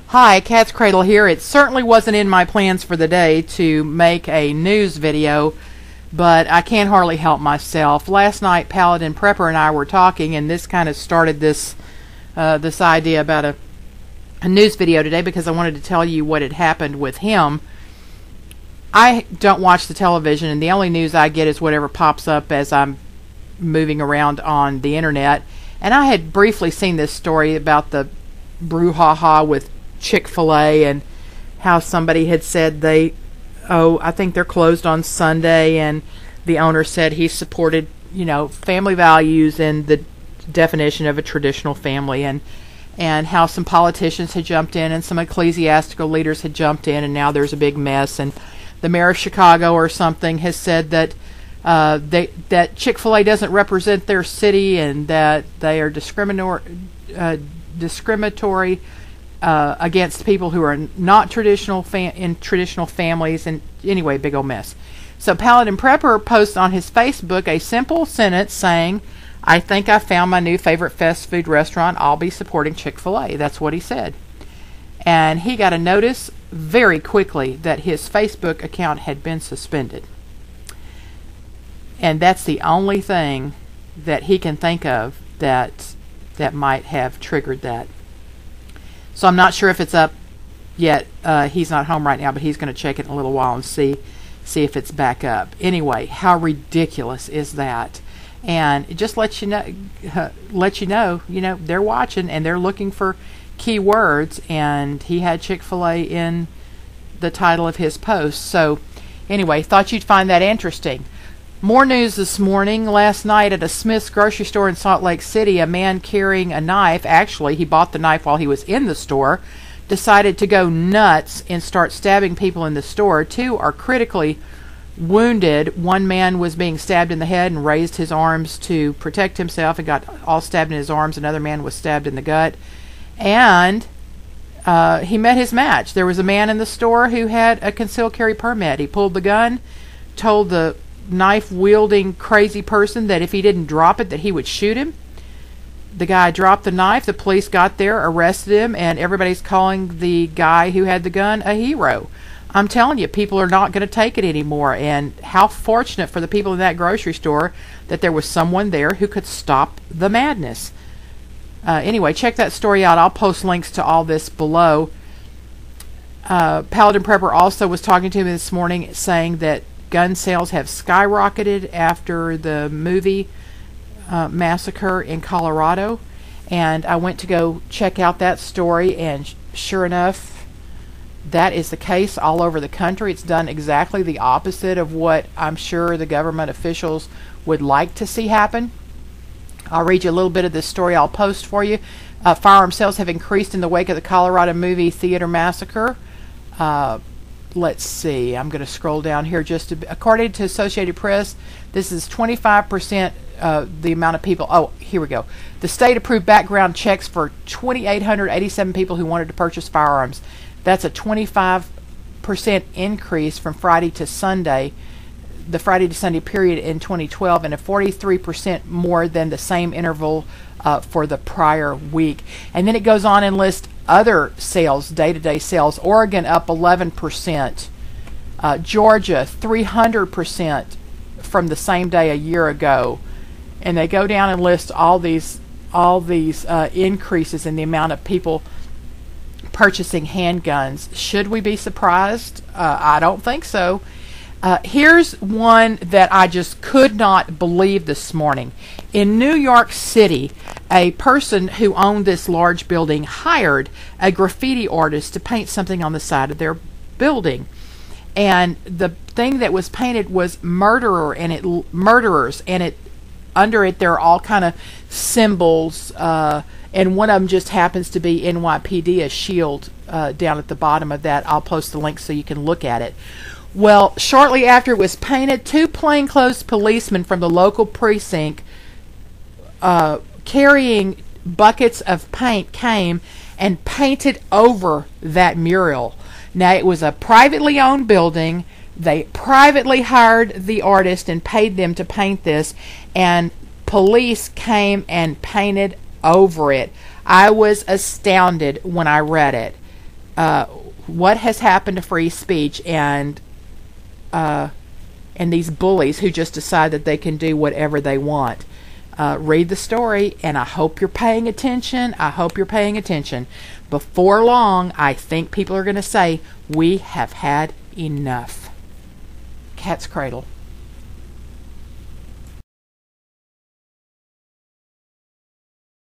Hi, katzcradul here. It certainly wasn't in my plans for the day to make a news video, but I can't hardly help myself. Last night, Paladin Prepper and I were talking, and this kind of started this idea about a news video today because I wanted to tell you what had happened with him. I don't watch the television, and the only news I get is whatever pops up as I'm moving around on the internet. And I had briefly seen this story about the brouhaha with Chick-Fil-A and how somebody had said I think they're closed on Sunday, and the owner said he supported, family values and the definition of a traditional family, and how some politicians had jumped in and some ecclesiastical leaders had jumped in, and now there's a big mess. And the mayor of Chicago or something has said that that Chick-fil-A doesn't represent their city and that they are discriminatory against people who are not in traditional families. And anyway, big old mess. So Paladin Prepper posts on his Facebook a simple sentence saying, "I think I found my new favorite fast food restaurant. I'll be supporting Chick-fil-A." That's what he said. And he got a notice very quickly that his Facebook account had been suspended. And that's the only thing that he can think of that might have triggered that. So I'm not sure if it's up yet. He's not home right now, but he's going to check it in a little while and see if it's back up. Anyway, how ridiculous is that? And it just lets you know, they're watching and they're looking for key words, and he had Chick-fil-A in the title of his post. So anyway, thought you'd find that interesting. More news this morning. Last night at a Smith's grocery store in Salt Lake City, a man carrying a knife, actually he bought the knife while he was in the store, decided to go nuts and start stabbing people in the store. Two are critically wounded. One man was being stabbed in the head and raised his arms to protect himself and got all stabbed in his arms. Another man was stabbed in the gut. And he met his match. There was a man in the store who had a concealed carry permit. He pulled the gun, told the knife-wielding crazy person that if he didn't drop it that he would shoot him. The guy dropped the knife. The police got there, arrested him, and everybody's calling the guy who had the gun a hero. I'm telling you, people are not going to take it anymore, and how fortunate for the people in that grocery store that there was someone there who could stop the madness. Anyway, check that story out. I'll post links to all this below. Paladin Prepper also was talking to me this morning saying that gun sales have skyrocketed after the movie massacre in Colorado. And I went to go check out that story, and sure enough, that is the case all over the country. It's done exactly the opposite of what I'm sure the government officials would like to see happen. I'll read you a little bit of this story I'll post for you. Firearm sales have increased in the wake of the Colorado movie theater massacre. Let's see. I'm going to scroll down here. According to Associated Press, this is 25% the amount of people. Oh, here we go. The state approved background checks for 2,887 people who wanted to purchase firearms. That's a 25% increase from Friday to Sunday, the Friday to Sunday period in 2012, and a 43% more than the same interval for the prior week. And then it goes on and lists other sales, day-to-day sales. Oregon up 11%, Georgia 300% from the same day a year ago, and they go down and list all these increases in the amount of people purchasing handguns. Should we be surprised? I don't think so. Here's one that I just could not believe this morning. In New York City, a person who owned this large building hired a graffiti artist to paint something on the side of their building. And the thing that was painted was murderers, and it under it there are all kind of symbols, and one of them just happens to be NYPD, a shield down at the bottom of that. I'll post the link so you can look at it. Well, shortly after it was painted, two plainclothes policemen from the local precinct carrying buckets of paint came and painted over that mural. Now, it was a privately owned building. They privately hired the artist and paid them to paint this, and police came and painted over it. I was astounded when I read it. what has happened to free speech and these bullies who just decide that they can do whatever they want. Read the story, and I hope you're paying attention. I hope you're paying attention. Before long, I think people are going to say, we have had enough. Cat's Cradle.